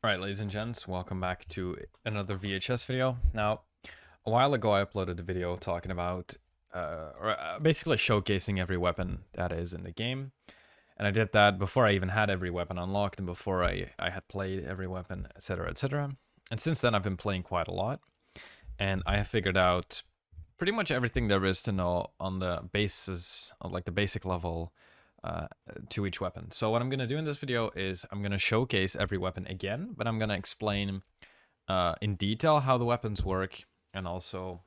Alright, ladies and gents, welcome back to another VHS video. Now, a while ago I uploaded a video talking about, basically showcasing every weapon that is in the game. And I did that before I even had every weapon unlocked and before I had played every weapon, etc, etc. And since then I've been playing quite a lot. And I have figured out pretty much everything there is to know on the basis, on like the basic level to each weapon. So what I'm going to do in this video is I'm going to showcase every weapon again, but I'm going to explain in detail how the weapons work and also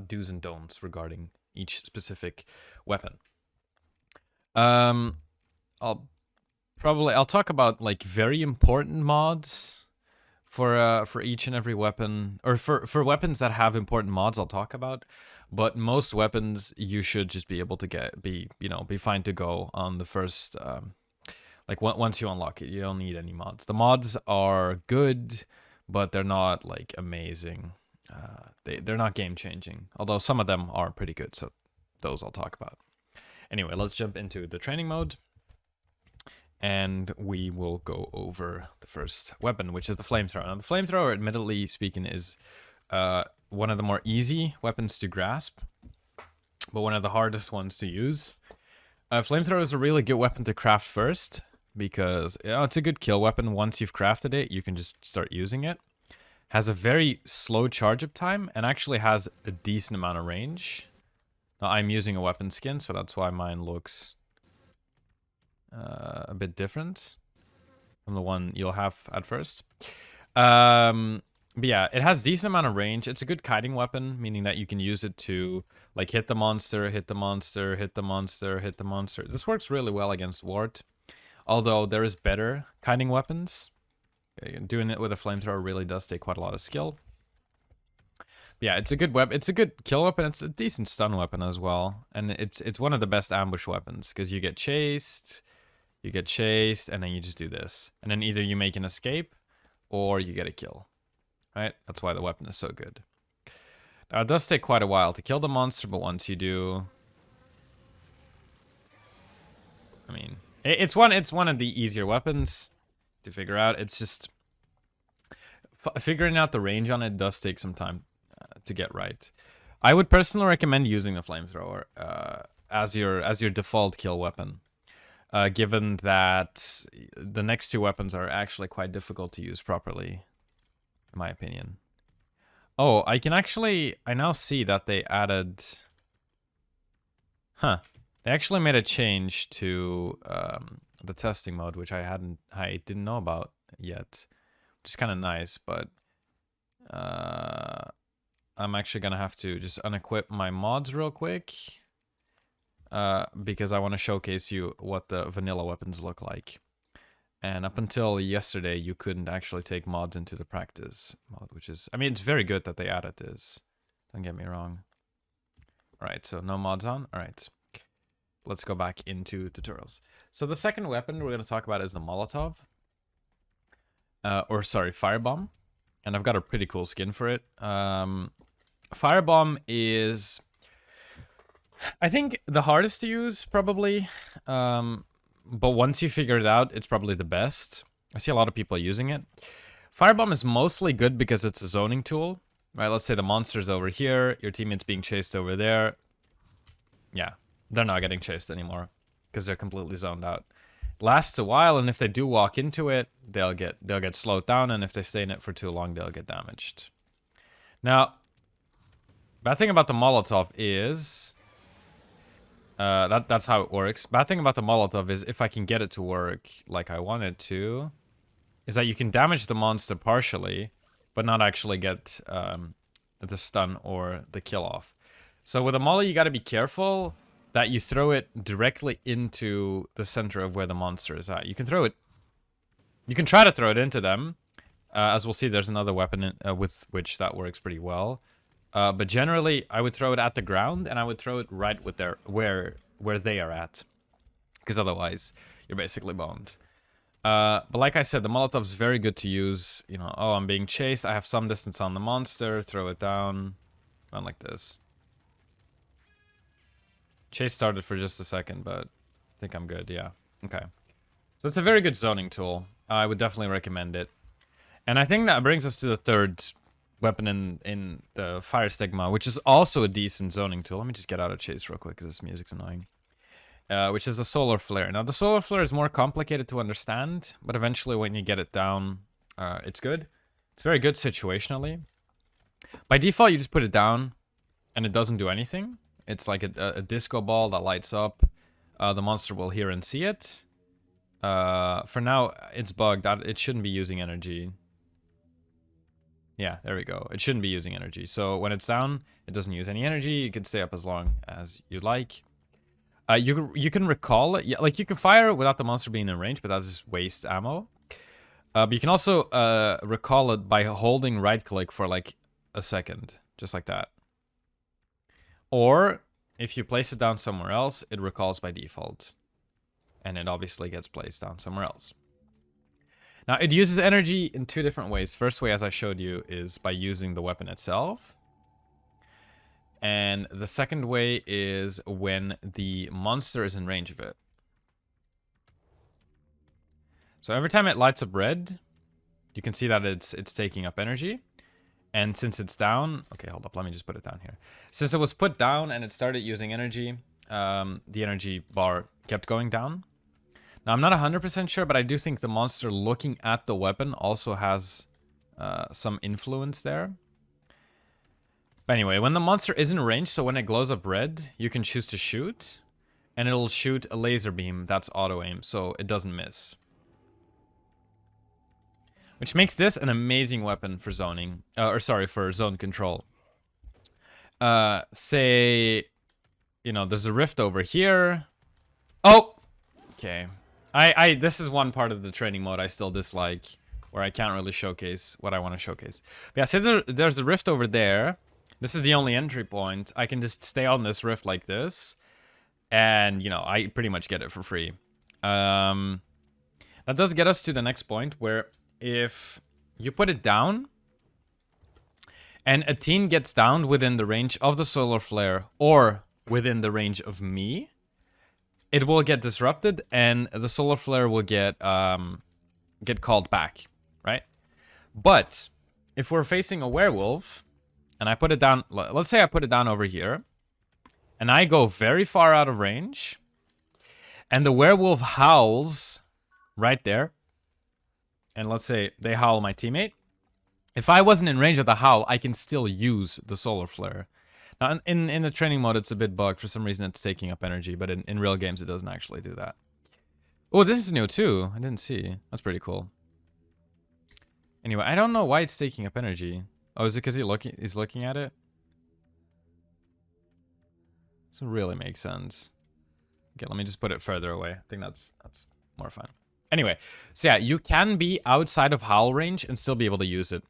do's and don'ts regarding each specific weapon. I'll talk about like very important mods for each and every weapon, or for weapons that have important mods I'll talk about. But most weapons you should just be able to be fine to go on the first, like once you unlock it. You don't need any mods. The mods are good, but they're not like amazing. They're not game changing, although some of them are pretty good, so those I'll talk about. Anyway, let's jump into the training mode, and we will go over the first weapon, which is the Flamethrower. Now, the Flamethrower, admittedly speaking, is one of the more easy weapons to grasp, but one of the hardest ones to use. Flamethrower is a really good weapon to craft first, because it's a good kill weapon. Once you've crafted it, you can just start using it. Has a very slow charge up time, and actually has a decent amount of range. Now, I'm using a weapon skin, so that's why mine looks a bit different from the one you'll have at first. But yeah, it has decent amount of range. It's a good kiting weapon, meaning that you can use it to like hit the monster, hit the monster, hit the monster, hit the monster. This works really well against Wart, although there is better kiting weapons. Doing it with a Flamethrower really does take quite a lot of skill. But yeah, it's a good weapon. It's a good kill weapon. It's a decent stun weapon as well, and it's one of the best ambush weapons because you get chased, and then you just do this, and then either you make an escape or you get a kill. Right? That's why the weapon is so good. Now, it does take quite a while to kill the monster, but once you do, I mean, it's one of the easier weapons to figure out. It's just figuring out the range on it does take some time to get right. I would personally recommend using the Flamethrower as your default kill weapon, given that the next two weapons are actually quite difficult to use properly, in my opinion. Oh, I now see that they added... They actually made a change to the testing mode, which I didn't know about yet. Which is kind of nice, but... I'm actually gonna have to just unequip my mods real quick. Because I want to showcase you what the vanilla weapons look like. And up until yesterday, you couldn't actually take mods into the practice mode, which is... I mean, it's very good that they added this. Don't get me wrong. Alright, so no mods on. Alright. Let's go back into tutorials. So the second weapon we're going to talk about is the Molotov. Firebomb. And I've got a pretty cool skin for it. Firebomb is... I think the hardest to use, probably. But once you figure it out, it's probably the best. I see a lot of people using it. Firebomb is mostly good because it's a zoning tool. Right, let's say the monster's over here, your teammate's being chased over there. Yeah, they're not getting chased anymore because they're completely zoned out. Lasts a while, and if they do walk into it, they'll get slowed down, and if they stay in it for too long, they'll get damaged. Now, bad thing about the Molotov is... that's how it works. Bad thing about the Molotov is if I can get it to work like I want it to, is that you can damage the monster partially, but not actually get the stun or the kill off. So with a Molly, you got to be careful that you throw it directly into the center of where the monster is at. You can throw it. You can try to throw it into them. As we'll see, there's another weapon with which that works pretty well. But generally, I would throw it at the ground, and I would throw it right with where they are at. Because otherwise, you're basically boned. But like I said, the Molotov's very good to use. You know, oh, I'm being chased. I have some distance on the monster. Throw it down. Run like this. Chase started for just a second, but I think I'm good, yeah. Okay. So it's a very good zoning tool. I would definitely recommend it. And I think that brings us to the third weapon in the Fire Stigma, which is also a decent zoning tool. Let me just get out of chase real quick because this music's annoying. Which is the Solar Flare. Now, the Solar Flare is more complicated to understand, but eventually when you get it down, it's good. It's very good situationally. By default, you just put it down, and it doesn't do anything. It's like a disco ball that lights up. The monster will hear and see it. For now, it's bugged. It shouldn't be using energy. Yeah, there we go. It shouldn't be using energy. So when it's down, it doesn't use any energy. You can stay up as long as you like. You can recall it. Yeah, like you can fire it without the monster being in range, but that just wastes ammo. But you can also recall it by holding right click for like a second, just like that. Or if you place it down somewhere else, it recalls by default. And it obviously gets placed down somewhere else. Now, it uses energy in two different ways. First way, as I showed you, is by using the weapon itself. And the second way is when the monster is in range of it. So every time it lights up red, you can see that it's taking up energy. And since it's down... Okay, hold up. Let me just put it down here. Since it was put down and it started using energy, the energy bar kept going down. Now, I'm not 100% sure, but I do think the monster looking at the weapon also has some influence there. But anyway, when the monster is in range, so when it glows up red, you can choose to shoot. And it'll shoot a laser beam that's auto-aim, so it doesn't miss. Which makes this an amazing weapon for zoning. For zone control. Say, you know, there's a rift over here. Oh! Okay. This is one part of the training mode I still dislike, where I can't really showcase what I want to showcase. But yeah, say there's a rift over there. This is the only entry point. I can just stay on this rift like this, and, you know, I pretty much get it for free. That does get us to the next point, where if you put it down, and a team gets downed within the range of the solar flare, or within the range of me, it will get disrupted, and the solar flare will get called back, right? But if we're facing a werewolf, and I put it down, let's say I put it down over here, and I go very far out of range, and the werewolf howls right there, and let's say they howl my teammate. If I wasn't in range of the howl, I can still use the solar flare. Now, in the training mode, it's a bit bugged. For some reason, it's taking up energy, but in real games, it doesn't actually do that. Oh, this is new too. I didn't see. That's pretty cool. Anyway, I don't know why it's taking up energy. Oh, is it because he's looking at it? Doesn't really make sense. Okay, let me just put it further away. I think that's more fun. Anyway, so yeah, you can be outside of howl range and still be able to use it.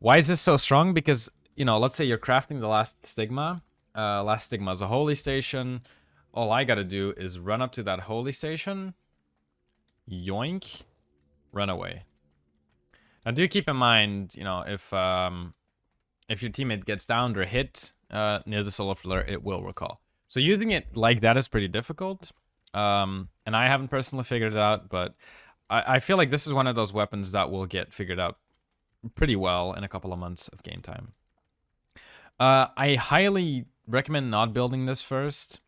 Why is this so strong? Because, you know, let's say you're crafting the last stigma. Last stigma is a holy station. All I gotta do is run up to that holy station. Yoink. Run away. Now, do keep in mind, you know, if your teammate gets downed or hit near the solar flare, it will recall. So using it like that is pretty difficult. And I haven't personally figured it out, but I feel like this is one of those weapons that will get figured out pretty well in a couple of months of game time. I highly recommend not building this first.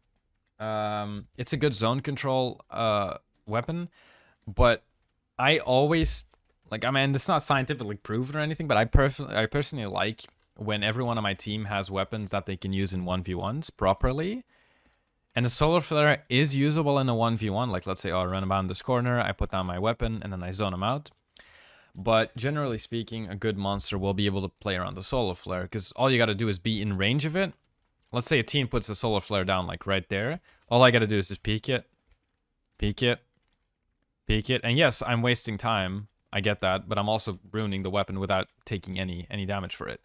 It's a good zone control weapon, but I always, like, I mean, it's not scientifically proven or anything, but I personally like when everyone on my team has weapons that they can use in 1v1s properly. And the solar flare is usable in a 1v1. Like, let's say, I run around this corner, I put down my weapon, and then I zone them out. But generally speaking, a good monster will be able to play around the solar flare, because all you got to do is be in range of it. Let's say a team puts the solar flare down, like, right there. All I got to do is just peek it, peek it, peek it. And yes, I'm wasting time. I get that, but I'm also ruining the weapon without taking any damage for it.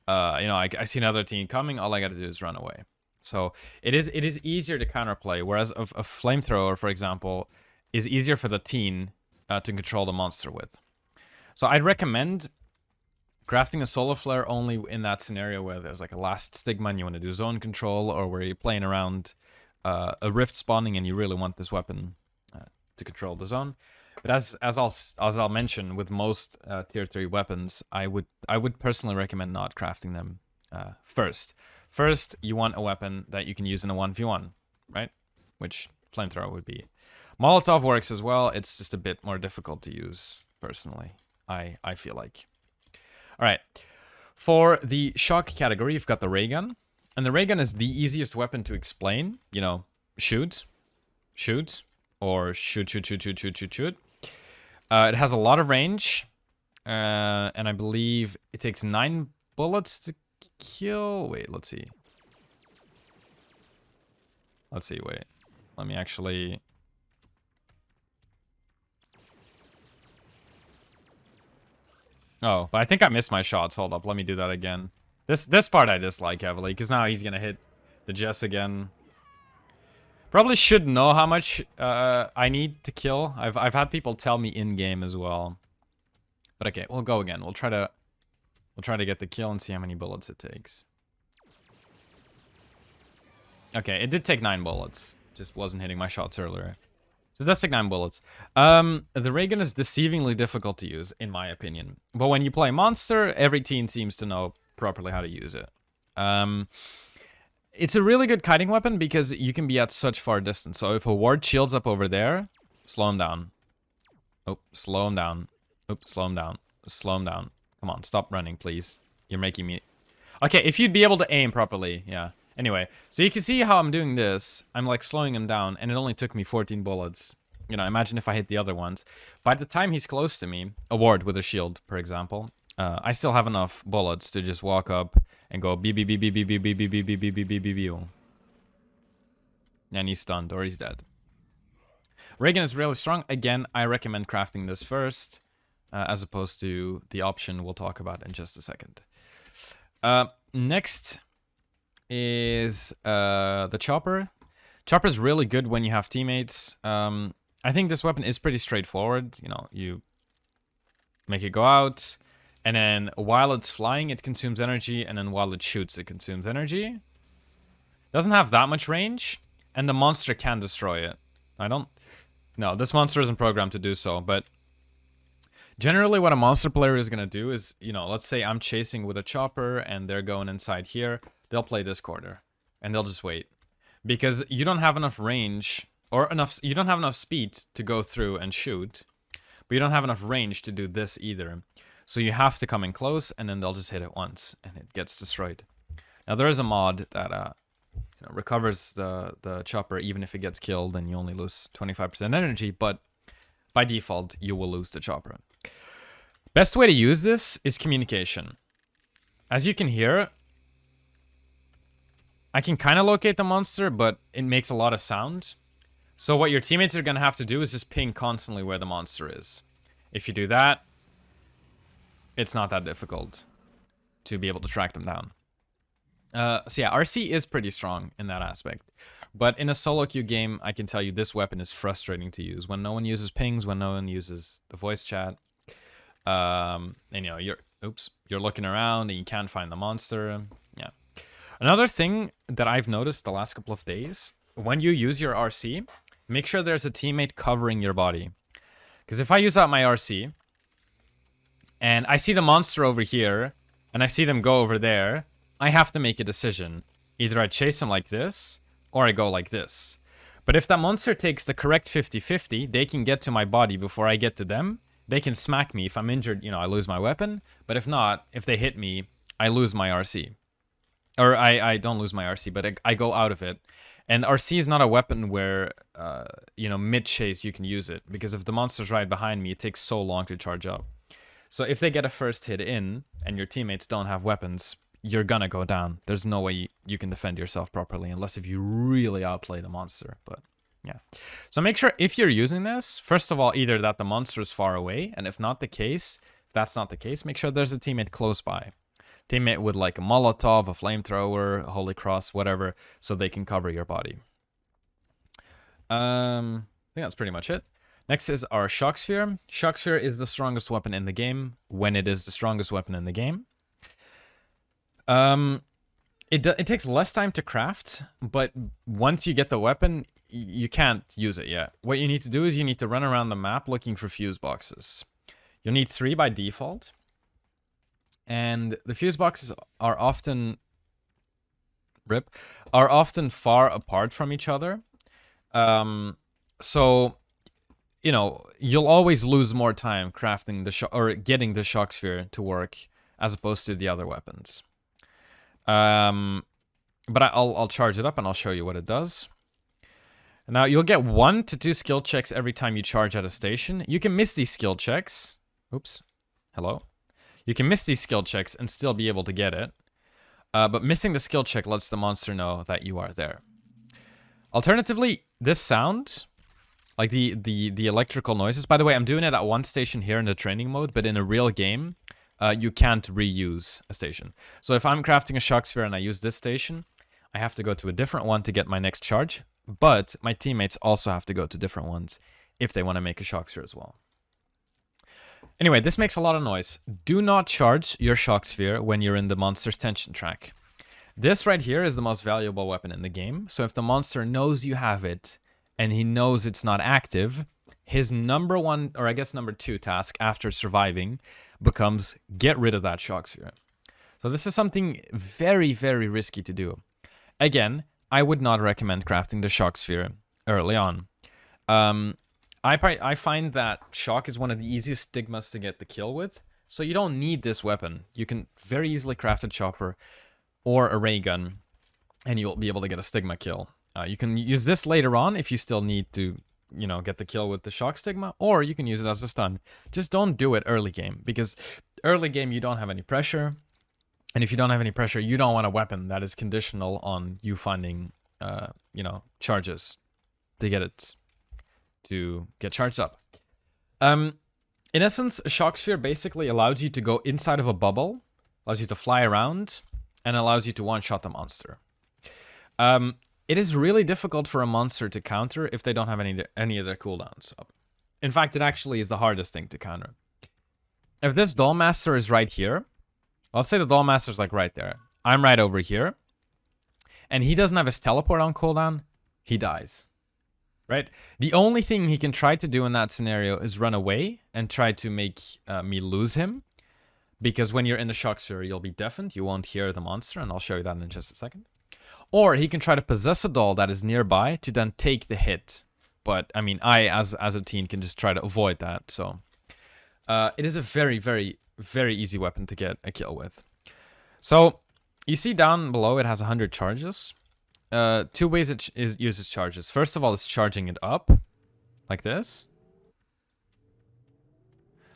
You know, I see another team coming, all I got to do is run away. So it is easier to counterplay, whereas a flamethrower, for example, is easier for the team to control the monster with. So I'd recommend crafting a solar flare only in that scenario where there's like a last stigma and you want to do zone control, or where you're playing around a rift spawning and you really want this weapon to control the zone. But as I'll mention, with most tier 3 weapons, I would personally recommend not crafting them first. First, you want a weapon that you can use in a 1v1, right? Which Flamethrower would be. Molotov works as well. It's just a bit more difficult to use, personally, I feel like. All right. For the shock category, you've got the Raygun. And the Raygun is the easiest weapon to explain. You know, shoot, or shoot. It has a lot of range. And I believe it takes 9 bullets to kill. Wait, let's see. Wait. Let me actually... Oh, but I think I missed my shots. Hold up, let me do that again. This part I dislike heavily, because now he's gonna hit the Jess again. Probably should know how much I need to kill. I've had people tell me in-game as well. But okay, we'll go again. We'll try to get the kill and see how many bullets it takes. Okay, it did take 9 bullets. Just wasn't hitting my shots earlier. So that's take 9 bullets. The Raygun is deceivingly difficult to use, in my opinion. But when you play Monster, every team seems to know properly how to use it. It's a really good kiting weapon because you can be at such far distance. So if a ward shields up over there, slow him down. Oh, slow him down. Oh, slow him down. Slow him down. Come on, stop running, please. You're making me... Okay, if you'd be able to aim properly, yeah. Anyway, so you can see how I'm doing this. I'm like slowing him down, and it only took me 14 bullets. You know, imagine if I hit the other ones. By the time he's close to me, a ward with a shield, for example, I still have enough bullets to just walk up and go beep beep beep beep beep beep beep beep beep beep beep beep beep beep beep. And he's stunned or he's dead. Raygun is really strong. Again, I recommend crafting this first, as opposed to the option we'll talk about in just a second. Next is the chopper. Chopper is really good when you have teammates. I think this weapon is pretty straightforward. You know, you make it go out, and then while it's flying, it consumes energy, and then while it shoots, it consumes energy. Doesn't have that much range, and the monster can destroy it. No, this monster isn't programmed to do so, but generally what a monster player is going to do is, you know, let's say I'm chasing with a chopper, and they're going inside here. They'll play this corner, and they'll just wait. Because you don't have enough range, or you don't have enough speed to go through and shoot, but you don't have enough range to do this either. So you have to come in close, and then they'll just hit it once, and it gets destroyed. Now there is a mod that you know, recovers the chopper even if it gets killed, and you only lose 25% energy, but by default, you will lose the chopper. Best way to use this is communication. As you can hear, I can kind of locate the monster, but it makes a lot of sound. So what your teammates are going to have to do is just ping constantly where the monster is. If you do that, it's not that difficult to be able to track them down. So yeah, RC is pretty strong in that aspect. But in a solo queue game, I can tell you this weapon is frustrating to use. When no one uses pings, when no one uses the voice chat. And you know, you're looking around and you can't find the monster. Yeah. Another thing that I've noticed the last couple of days, when you use your RC, make sure there's a teammate covering your body. Because if I use out my RC, and I see the monster over here, and I see them go over there, I have to make a decision. Either I chase them like this, or I go like this. But if that monster takes the correct 50-50, they can get to my body before I get to them. They can smack me. If I'm injured, you know, I lose my weapon. But if not, if they hit me, I lose my RC. Or I don't lose my RC, but I go out of it. And RC is not a weapon where, you know, mid-chase you can use it. Because if the monster's right behind me, it takes so long to charge up. So if they get a first hit in, and your teammates don't have weapons, you're gonna go down. There's no way you can defend yourself properly, unless if you really outplay the monster. But, yeah. So make sure, if you're using this, first of all, either that the monster is far away, and if that's not the case, make sure there's a teammate close by. Teammate with like a Molotov, a Flamethrower, a Holy Cross, whatever, so they can cover your body. I think that's pretty much it. Next is our Shock Sphere. Shock Sphere is the strongest weapon in the game, when it is the strongest weapon in the game. It takes less time to craft, but once you get the weapon, you can't use it yet. What you need to do is you need to run around the map looking for fuse boxes. You'll need 3 by default. And the fuse boxes are often... are often far apart from each other. So, you know, you'll always lose more time crafting the or getting the shock sphere to work as opposed to the other weapons. But I'll charge it up and I'll show you what it does. Now, you'll get 1 to 2 skill checks every time you charge at a station. You can miss these skill checks. Oops. Hello. You can miss these skill checks and still be able to get it. But missing the skill check lets the monster know that you are there. Alternatively, this sound, like the electrical noises. By the way, I'm doing it at one station here in the training mode, but in a real game, you can't reuse a station. So if I'm crafting a shock sphere and I use this station, I have to go to a different one to get my next charge. But my teammates also have to go to different ones if they want to make a shock sphere as well. Anyway, this makes a lot of noise. Do not charge your shock sphere when you're in the monster's tension track. This right here is the most valuable weapon in the game. So if the monster knows you have it and he knows it's not active, his number 1, or I guess number 2 task after surviving becomes get rid of that shock sphere. So this is something very, very risky to do. Again, I would not recommend crafting the shock sphere early on. I find that shock is one of the easiest stigmas to get the kill with, so you don't need this weapon. You can very easily craft a chopper or a raygun, and you'll be able to get a stigma kill. You can use this later on if you still need to, you know, get the kill with the shock stigma, or you can use it as a stun. Just don't do it early game, because early game you don't have any pressure, and if you don't have any pressure, you don't want a weapon that is conditional on you finding, you know, charges to get it to get charged up. In essence, a shock sphere basically allows you to go inside of a bubble, allows you to fly around, and allows you to one-shot the monster. It is really difficult for a monster to counter if they don't have any of their cooldowns up. In fact, it actually is the hardest thing to counter. If this Dollmaster is right here, let's say the Dollmaster is like right there. I'm right over here, and he doesn't have his teleport on cooldown, he dies. Right? The only thing he can try to do in that scenario is run away and try to make me lose him. Because when you're in the shock sphere, you'll be deafened. You won't hear the monster, and I'll show you that in just a second. Or he can try to possess a doll that is nearby to then take the hit. But, I mean, I, as a team, can just try to avoid that. So, it is a very, very, very easy weapon to get a kill with. So, you see down below it has 100 charges. 2 ways it uses charges. First of all, it's charging it up, like this.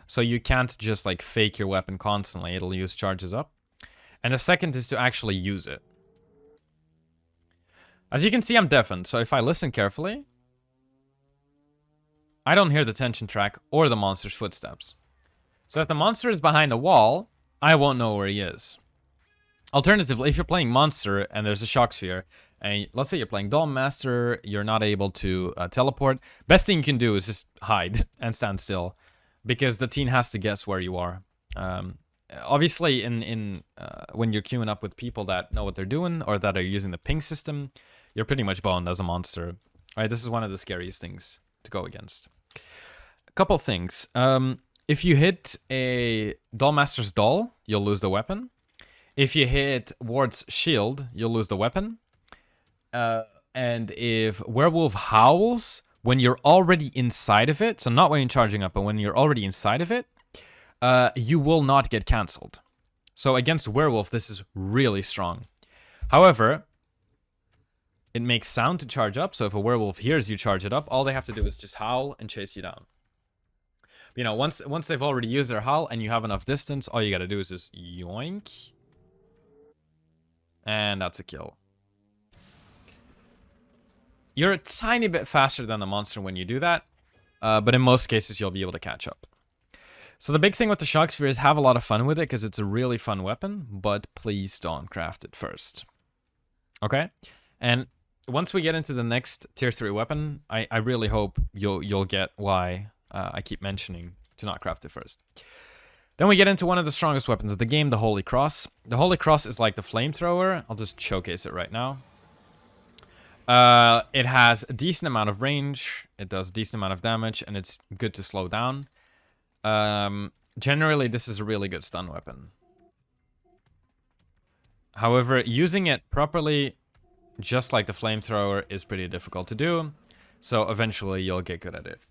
So you can't just like fake your weapon constantly, it'll use charges up. And the second is to actually use it. As you can see, I'm deafened, so if I listen carefully, I don't hear the tension track or the monster's footsteps. So if the monster is behind a wall, I won't know where he is. Alternatively, if you're playing monster and there's a shock sphere, and let's say you're playing Dollmaster, you're not able to teleport, best thing you can do is just hide and stand still, because the team has to guess where you are. Obviously, when you're queuing up with people that know what they're doing or that are using the ping system, you're pretty much boned as a monster. All right, this is one of the scariest things to go against. A couple things. If you hit a Dollmaster's doll, you'll lose the weapon. If you hit Ward's shield, you'll lose the weapon. And if Werewolf howls when you're already inside of it, so not when you're charging up, but when you're already inside of it, you will not get cancelled. So against Werewolf, this is really strong. However, it makes sound to charge up, so if a Werewolf hears you charge it up, all they have to do is just howl and chase you down. You know, once they've already used their howl and you have enough distance, all you gotta do is just yoink. And that's a kill. You're a tiny bit faster than the monster when you do that, but in most cases you'll be able to catch up. So the big thing with the shock sphere is have a lot of fun with it, because it's a really fun weapon, but please don't craft it first. Okay? And once we get into the next tier 3 weapon, I really hope you'll get why I keep mentioning to not craft it first. Then we get into one of the strongest weapons of the game, the Holy Cross. The Holy Cross is like the Flamethrower. I'll just showcase it right now. It has a decent amount of range. It does a decent amount of damage, and it's good to slow down. Generally, this is a really good stun weapon. However, using it properly, just like the Flamethrower, is pretty difficult to do. So eventually, you'll get good at it.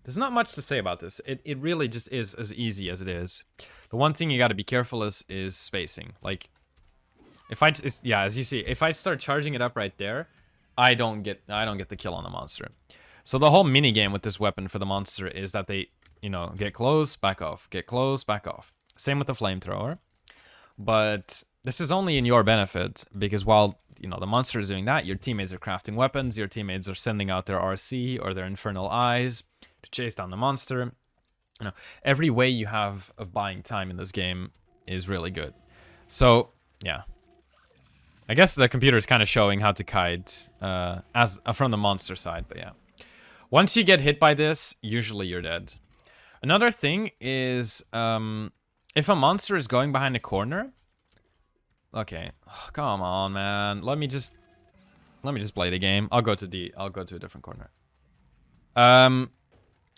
There's not much to say about this. It really just is as easy as it is. The one thing you got to be careful is spacing. Like, if yeah, as you see, if I start charging it up right there, I don't get the kill on the monster. So the whole mini game with this weapon for the monster is that they, you know, get close, back off, get close, back off. Same with the Flamethrower. But this is only in your benefit, because while, you know, the monster is doing that, your teammates are crafting weapons, your teammates are sending out their RC or their Infernal Eyes to chase down the monster. You know, every way you have of buying time in this game is really good. So, yeah. I guess the computer is kind of showing how to kite as from the monster side, but yeah. Once you get hit by this, usually you're dead. Another thing is, if a monster is going behind a corner... Okay, oh, come on, man. Let me just play the game. I'll go to a different corner.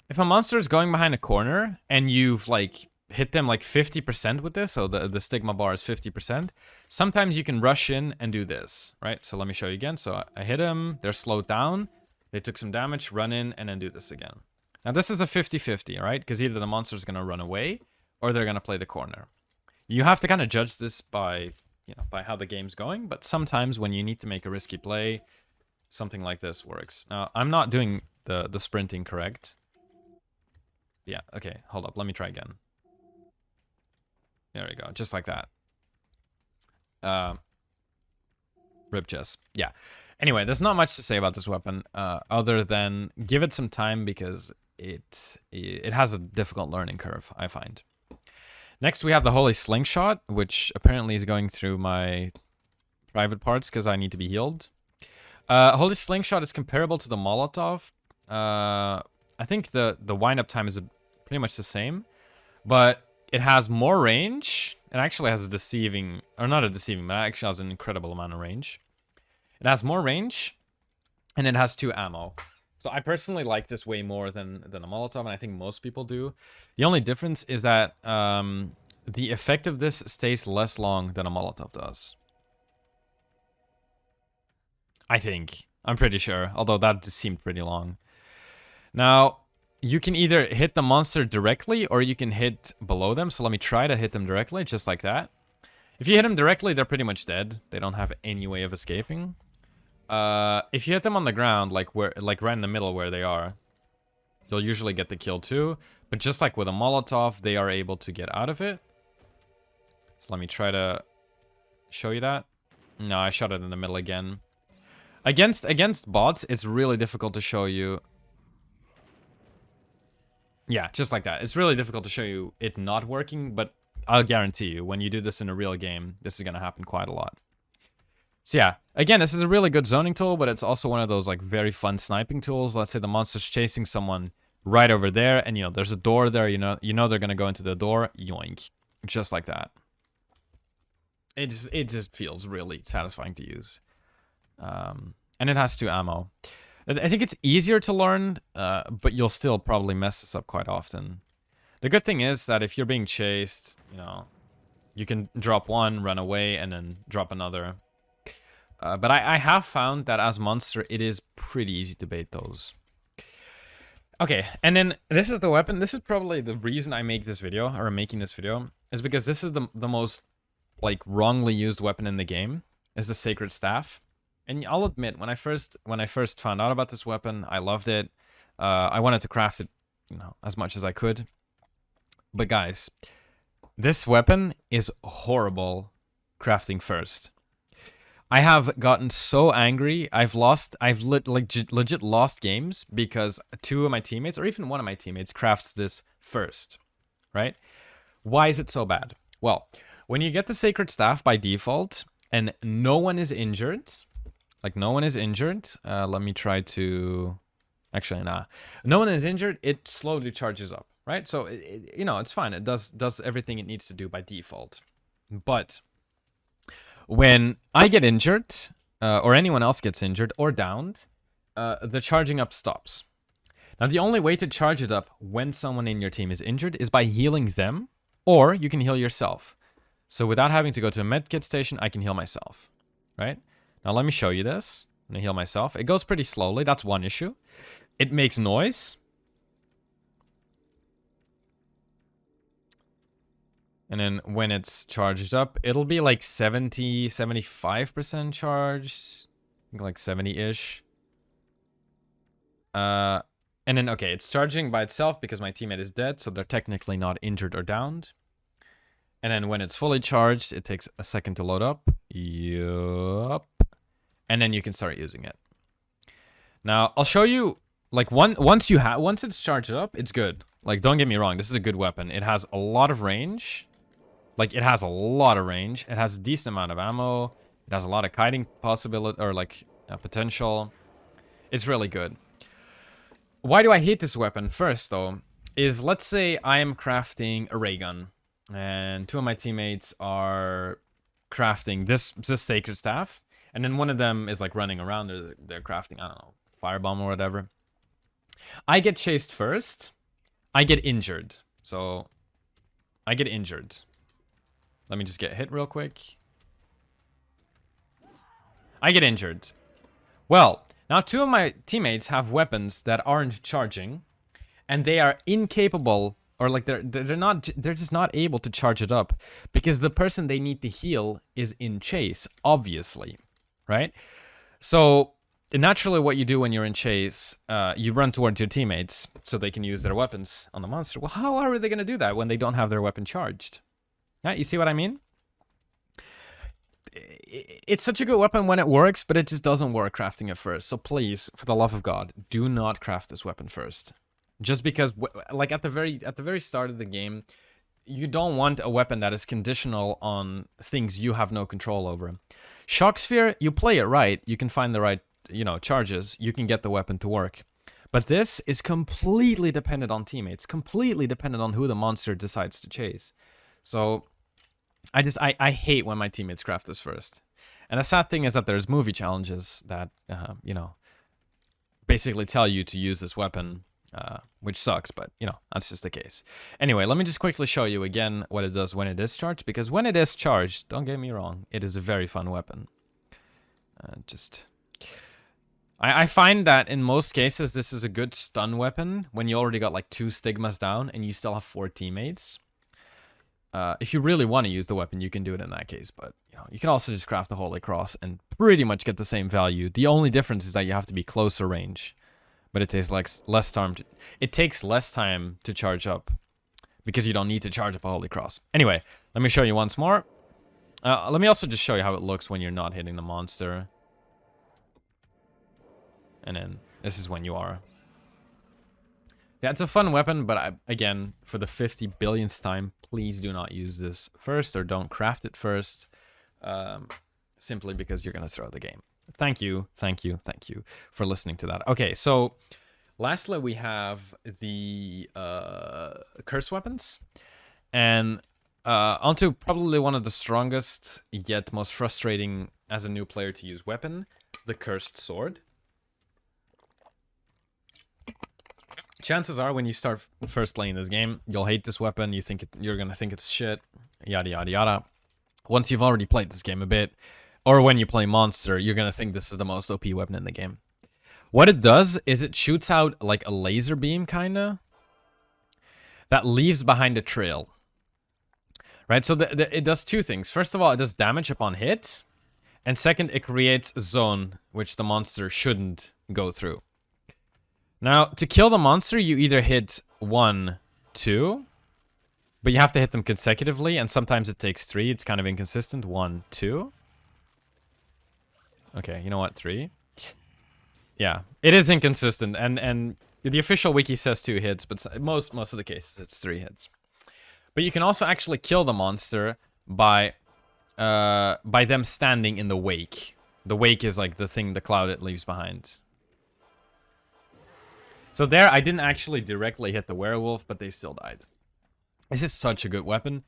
If a monster is going behind a corner and you've like hit them like 50% with this, so the stigma bar is 50%, sometimes you can rush in and do this, right? So let me show you again. So I hit them, they're slowed down, they took some damage, run in, and then do this again. Now this is a 50-50, right? Because either the monster is going to run away or they're going to play the corner. You have to kind of judge this by, you know, by how the game's going, but sometimes when you need to make a risky play, something like this works. Now, I'm not doing the sprinting correct. Yeah, okay, hold up, let me try again. There we go, just like that. Rib chest, yeah. Anyway, there's not much to say about this weapon, other than give it some time because it has a difficult learning curve, I find. Next, we have the Holy Slingshot, which apparently is going through my private parts because I need to be healed. Holy Slingshot is comparable to the Molotov. I think the wind-up time is pretty much the same, but it has more range. It actually has a deceiving, or not a deceiving, but it actually has an incredible amount of range. It has more range, and it has 2 ammo. So I personally like this way more than a Molotov, and I think most people do. The only difference is that the effect of this stays less long than a Molotov does. I think. I'm pretty sure, although that seemed pretty long. Now, you can either hit the monster directly, or you can hit below them. So let me try to hit them directly, just like that. If you hit them directly, they're pretty much dead. They don't have any way of escaping. If you hit them on the ground, like right in the middle where they are, you'll usually get the kill too. But just like with a Molotov, they are able to get out of it. So let me try to show you that. No, I shot it in the middle again. Against bots, it's really difficult to show you. Yeah, just like that. It's really difficult to show you it not working, but I'll guarantee you, when you do this in a real game, this is going to happen quite a lot. So yeah, again, this is a really good zoning tool, but it's also one of those like very fun sniping tools. Let's say the monster's chasing someone right over there, and you know there's a door there. You know they're gonna go into the door. Yoink, just like that. It just feels really satisfying to use, and it has 2 ammo. I think it's easier to learn, but you'll still probably mess this up quite often. The good thing is that if you're being chased, you know, you can drop one, run away, and then drop another. But I have found that as monster, it is pretty easy to bait those. Okay, and then this is the weapon. This is probably the reason I make this video, or I'm making this video, is because this is the most, like, wrongly used weapon in the game, is the Sacred Staff. And I'll admit, when I first found out about this weapon, I loved it. I wanted to craft it, you know, as much as I could. But guys, this weapon is horrible crafting first. I have gotten so angry. I've legit lost games because 2 of my teammates, or even one of my teammates, crafts this first, right? Why is it so bad? Well, when you get the Sacred Staff by default and no one is injured, like no one is injured, let me try to, actually nah, no one is injured, it slowly charges up, right? So you know, it's fine. It does everything it needs to do by default. But when I get injured, or anyone else gets injured or downed, the charging up stops. Now, the only way to charge it up when someone in your team is injured is by healing them, or you can heal yourself. So without having to go to a medkit station, I can heal myself, right? Now, let me show you this. I'm going to heal myself. It goes pretty slowly. That's one issue. It makes noise. And then when it's charged up, it'll be like 70, 75% charged. Like 70-ish. And then, okay, it's charging by itself because my teammate is dead, so they're technically not injured or downed. And then when it's fully charged, it takes a second to load up. Yup. And then you can start using it. Now, I'll show you, like, once it's charged up, it's good. Like, don't get me wrong, this is a good weapon. It has a lot of range. Like, it has a lot of range. It has a decent amount of ammo. It has a lot of kiting possibility, or, like, potential. It's really good. Why do I hate this weapon? First, though, is let's say I am crafting a Raygun. And two of my teammates are crafting this Sacred Staff. And then one of them is, like, running around. They're crafting, I don't know, Firebomb or whatever. I get chased first. I get injured. So, I get injured. Let me just get hit real quick. I get injured. Well, now two of my teammates have weapons that aren't charging. And they are incapable, or like they're just not able to charge it up. Because the person they need to heal is in chase, obviously. Right? So, naturally what you do when you're in chase, you run towards your teammates so they can use their weapons on the monster. Well, how are they going to do that when they don't have their weapon charged? Yeah, you see what I mean? It's such a good weapon when it works, but it just doesn't work crafting it first. So please, for the love of God, do not craft this weapon first. Just because, like, at the very start of the game, you don't want a weapon that is conditional on things you have no control over. Shock Sphere, you play it right, you can find the right, charges, you can get the weapon to work. But this is completely dependent on teammates, completely dependent on who the monster decides to chase. So, I hate when my teammates craft this first. And the sad thing is that there's movie challenges that, basically tell you to use this weapon, which sucks, but, that's just the case. Anyway, let me just quickly show you again what it does when it is charged, because when it is charged, don't get me wrong, it is a very fun weapon. I find that in most cases, this is a good stun weapon when you already got like 2 stigmas down and you still have 4 teammates. If you really want to use the weapon, you can do it in that case, but you can also just craft the Holy Cross and pretty much get the same value. The only difference is that you have to be closer range, but it takes less time. It takes less time to charge up because you don't need to charge up a Holy Cross. Anyway, let me show you once more. Let me also just show you how it looks when you're not hitting the monster. And then this is when you are. Yeah, it's a fun weapon, but again, for the 50 billionth time, please do not use this first or don't craft it first. Simply because you're going to throw the game. Thank you for listening to that. Okay, so lastly, we have the curse weapons. And onto probably one of the strongest, yet most frustrating as a new player to use weapon, the Cursed Sword. Chances are when you start first playing this game, you'll hate this weapon, you're gonna think it's shit, yada yada yada. Once you've already played this game a bit, or when you play Monster, you're gonna think this is the most OP weapon in the game. What it does is it shoots out like a laser beam, kinda, that leaves behind a trail. Right, so it does 2 things. First of all, it does damage upon hit, and second, it creates a zone which the monster shouldn't go through. Now, to kill the monster, you either hit 1, 2, but you have to hit them consecutively, and sometimes it takes 3. It's kind of inconsistent. 1, 2. Okay, you know what? 3. Yeah, it is inconsistent, and the official wiki says 2 hits, but most of the cases it's 3 hits. But you can also actually kill the monster by them standing in the wake. The wake is like the cloud it leaves behind. So there, I didn't actually directly hit the werewolf, but they still died. This is such a good weapon.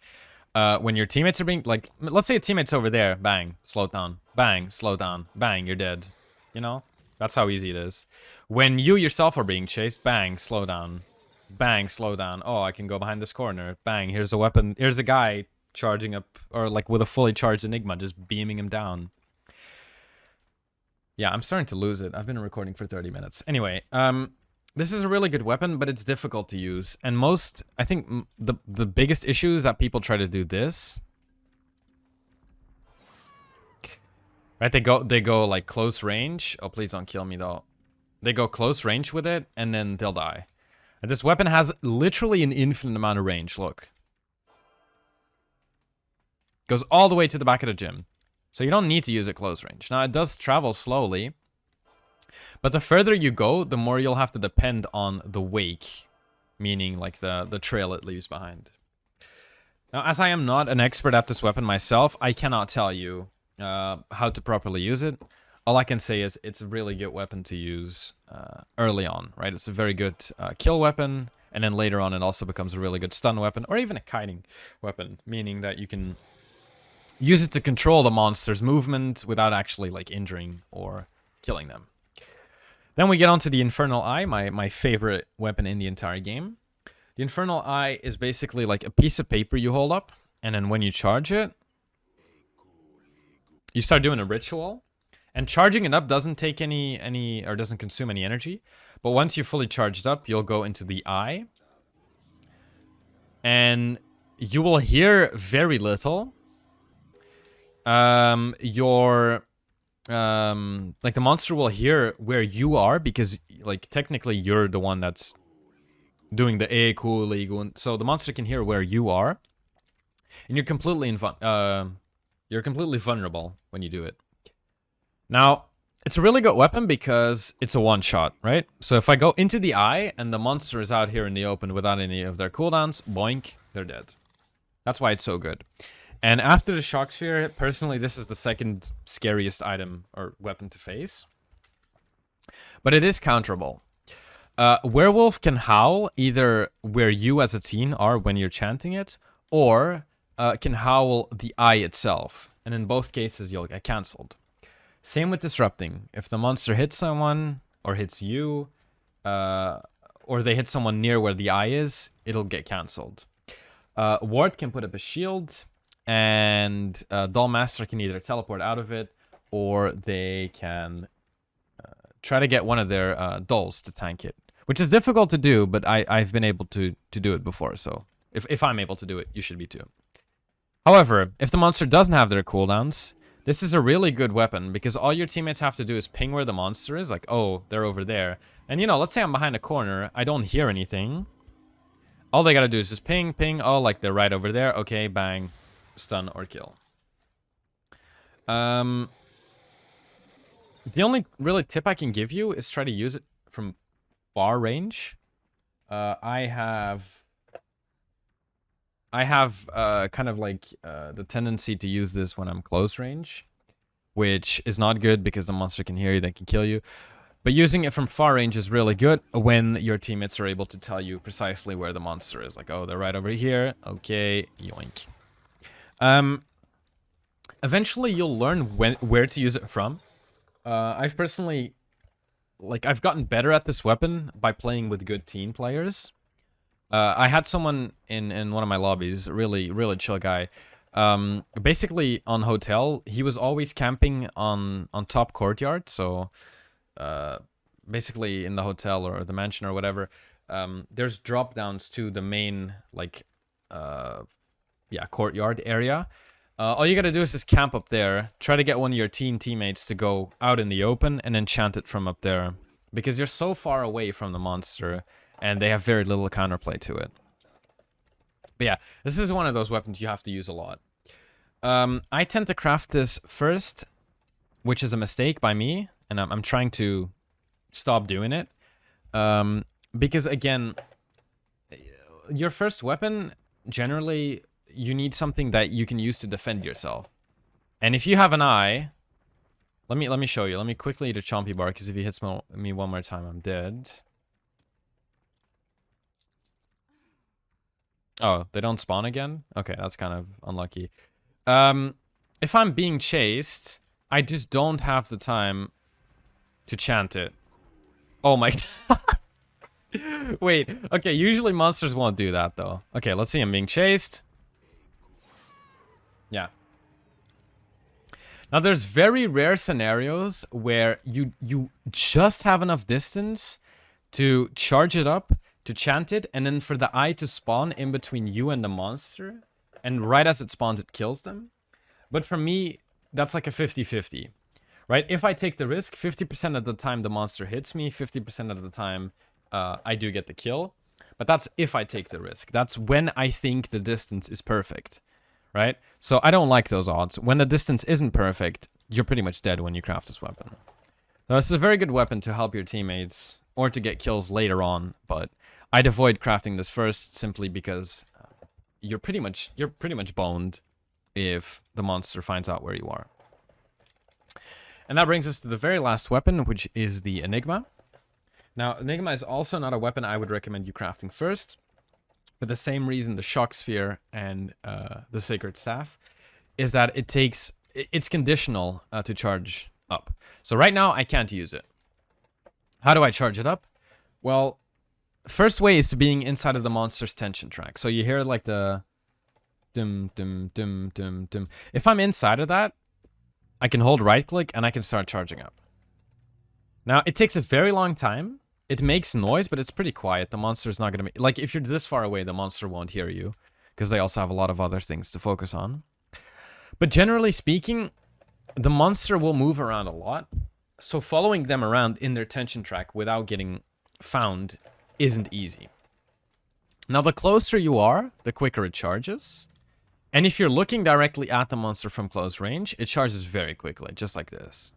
when your teammates are being, like, let's say a teammate's over there, bang, slow down, bang, slow down, bang, you're dead. You know? That's how easy it is. When you yourself are being chased, bang, slow down. Bang, slow down. Oh, I can go behind this corner. Bang, here's a weapon. Here's a guy charging up, or like with a fully charged Enigma, just beaming him down. Yeah, I'm starting to lose it. I've been recording for 30 minutes. Anyway, this is a really good weapon, but it's difficult to use. And most, I think, the biggest issue is that people try to do this. Right, they go like close range. Oh, please don't kill me though. They go close range with it, and then they'll die. And this weapon has literally an infinite amount of range, look. Goes all the way to the back of the gym. So you don't need to use it close range. Now, it does travel slowly. But the further you go, the more you'll have to depend on the wake. Meaning, like, the trail it leaves behind. Now, as I am not an expert at this weapon myself, I cannot tell you how to properly use it. All I can say is it's a really good weapon to use early on, right? It's a very good kill weapon, and then later on it also becomes a really good stun weapon, or even a kiting weapon, meaning that you can use it to control the monster's movement without actually, like, injuring or killing them. Then we get on to the Infernal Eye, my favorite weapon in the entire game. The Infernal Eye is basically like a piece of paper you hold up, and then when you charge it, you start doing a ritual. And charging it up doesn't take any or doesn't consume any energy. But once you're fully charged up, you'll go into the eye. And you will hear very little. Like the monster will hear where you are, because like technically you're the one that's doing the cool. So the monster can hear where you are. And you're completely vulnerable when you do it. Now, it's a really good weapon because it's a one-shot, right? So if I go into the eye and the monster is out here in the open without any of their cooldowns, boink, they're dead. That's why it's so good. And after the Shock Sphere, personally, this is the second scariest item or weapon to face. But it is counterable. Werewolf can howl either where you as a teen are when you're chanting it, or can howl the eye itself. And in both cases, you'll get cancelled. Same with disrupting. If the monster hits someone, or hits you, or they hit someone near where the eye is, it'll get cancelled. Ward can put up a shield, and Dollmaster can either teleport out of it, or they can try to get one of their dolls to tank it. Which is difficult to do, but I've been able to do it before, so if I'm able to do it, you should be too. However, if the monster doesn't have their cooldowns, this is a really good weapon, because all your teammates have to do is ping where the monster is, like, oh, they're over there. And, you know, let's say I'm behind a corner, I don't hear anything. All they gotta do is just ping, ping, oh, like, they're right over there, okay, bang, stun or kill. The only really tip I can give you is try to use it from far range. I have kind of like the tendency to use this when I'm close range, which is not good because the monster can hear you, they can kill you. But using it from far range is really good when your teammates are able to tell you precisely where the monster is. Like, oh, they're right over here. Okay, yoink. Eventually, you'll learn where to use it from. I've personally, like, I've gotten better at this weapon by playing with good team players. I had someone in one of my lobbies, really chill guy. Basically on hotel, he was always camping on top courtyard. So, basically in the hotel or the mansion or whatever, there's drop downs to the main, like, courtyard area. All you gotta do is just camp up there, try to get one of your teammates to go out in the open, and then chant it from up there. Because you're so far away from the monster, and they have very little counterplay to it. But yeah, this is one of those weapons you have to use a lot. I tend to craft this first, which is a mistake by me, and I'm trying to stop doing it. Because again, your first weapon, generally, you need something that you can use to defend yourself. And if you have an eye, let me show you. Let me quickly eat a chompy bar, because if he hits me one more time, I'm dead. Oh, they don't spawn again? Okay, that's kind of unlucky. If I'm being chased, I just don't have the time to chant it. Oh my... Wait, okay, usually monsters won't do that, though. Okay, let's see, I'm being chased. Yeah. Now, there's very rare scenarios where you just have enough distance to charge it up, to chant it, and then for the eye to spawn in between you and the monster, and right as it spawns, it kills them. But for me, that's like a 50-50, right? If I take the risk, 50% of the time the monster hits me, 50% of the time I do get the kill. But that's if I take the risk. That's when I think the distance is perfect, right? So I don't like those odds. When the distance isn't perfect, you're pretty much dead when you craft this weapon. So this is a very good weapon to help your teammates or to get kills later on, but I'd avoid crafting this first simply because you're pretty much boned if the monster finds out where you are. And that brings us to the very last weapon, which is the Enigma. Now, Enigma is also not a weapon I would recommend you crafting first. For the same reason the Shock Sphere and the Sacred Staff is that it's conditional to charge up. So right now, I can't use it. How do I charge it up? Well, first way is to being inside of the monster's tension track. So you hear like the dum dum dum dum dum. If I'm inside of that, I can hold right click and I can start charging up. Now, it takes a very long time. It makes noise, but it's pretty quiet. The monster's not going to... Like, if you're this far away, the monster won't hear you. Because they also have a lot of other things to focus on. But generally speaking, the monster will move around a lot. So following them around in their tension track without getting found isn't easy. Now, the closer you are, the quicker it charges. And if you're looking directly at the monster from close range, it charges very quickly, just like this.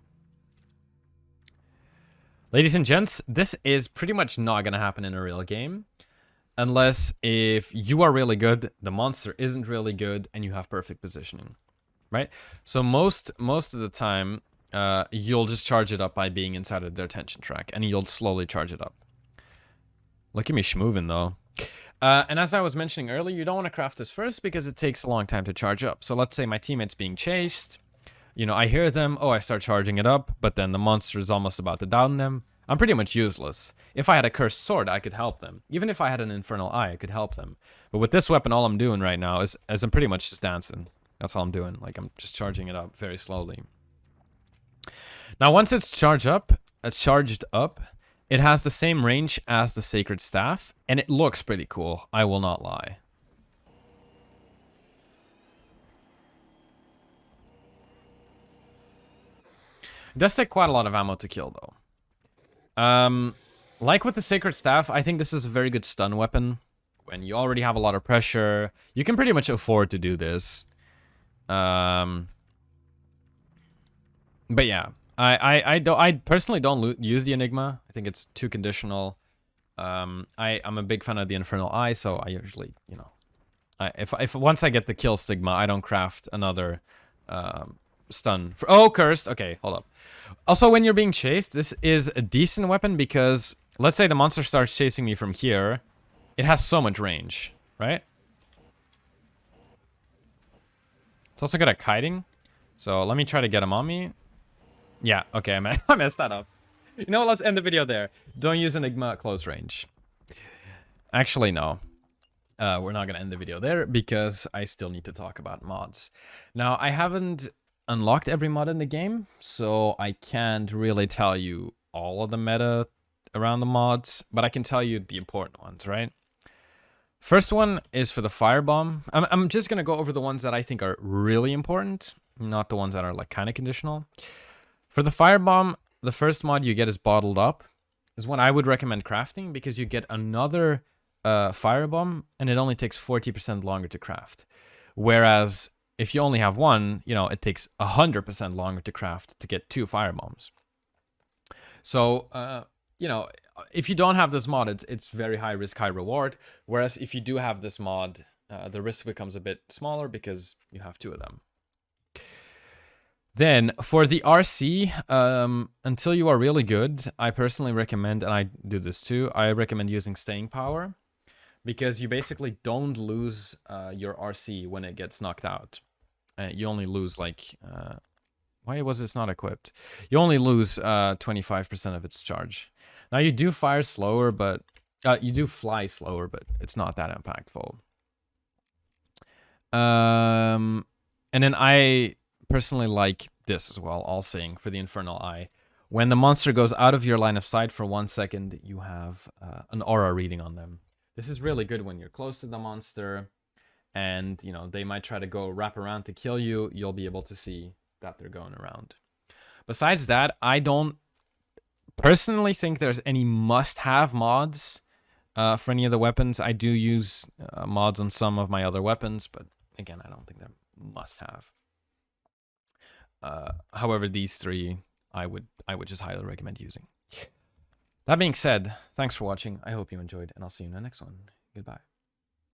Ladies and gents, this is pretty much not going to happen in a real game. Unless if you are really good, the monster isn't really good, and you have perfect positioning. Right? So most of the time, you'll just charge it up by being inside of their tension track. And you'll slowly charge it up. Look at me schmoovin' though. And as I was mentioning earlier, you don't want to craft this first because it takes a long time to charge up. So let's say my teammate's being chased. You know, I hear them. Oh, I start charging it up. But then the monster is almost about to down them. I'm pretty much useless. If I had a cursed sword, I could help them. Even if I had an Infernal Eye, I could help them. But with this weapon, all I'm doing right now is I'm pretty much just dancing. That's all I'm doing. Like, I'm just charging it up very slowly. Now, once it's charged up, it has the same range as the Sacred Staff, and it looks pretty cool. I will not lie. It does take quite a lot of ammo to kill, though. Like with the Sacred Staff, I think this is a very good stun weapon. When you already have a lot of pressure, you can pretty much afford to do this. But yeah, I personally don't use the Enigma. I think it's too conditional. I'm a big fan of the Infernal Eye, so I usually, you know, if once I get the kill stigma, I don't craft another stun. Oh, cursed. Okay, hold up. Also, when you're being chased, this is a decent weapon because let's say the monster starts chasing me from here. It has so much range, right? It's also good at kiting. So let me try to get him on me. Yeah, okay, I messed that up. You know what, let's end the video there. Don't use Enigma at close range. Actually, no. We're not going to end the video there because I still need to talk about mods. Now, I haven't unlocked every mod in the game, so I can't really tell you all of the meta around the mods, but I can tell you the important ones, right? First one is for the Firebomb. I'm just going to go over the ones that I think are really important, not the ones that are like kind of conditional. For the Firebomb, the first mod you get is Bottled Up. Is one I would recommend crafting because you get another Firebomb and it only takes 40% longer to craft. Whereas if you only have one, you know, it takes 100% longer to craft to get 2 Firebombs. So, you know, if you don't have this mod, it's very high risk, high reward. Whereas if you do have this mod, the risk becomes a bit smaller because you have 2 of them. Then for the RC, until you are really good, I personally recommend, and I do this too, I recommend using Staying Power. because you basically don't lose your RC when it gets knocked out. You only lose like why was this not equipped? You only lose 25% of its charge. Now you do fire slower, but you do fly slower, but it's not that impactful. And then I personally like this as well, all seeing for the Infernal Eye. When the monster goes out of your line of sight for 1 second, you have an aura reading on them. This is really good when you're close to the monster and, you know, they might try to go wrap around to kill you. You'll be able to see that they're going around. Besides that, I don't personally think there's any must-have mods for any of the weapons. I do use mods on some of my other weapons, but again, I don't think they're must-have. However, these three I would just highly recommend using. That being said, thanks for watching. I hope you enjoyed, and I'll see you in the next one. Goodbye.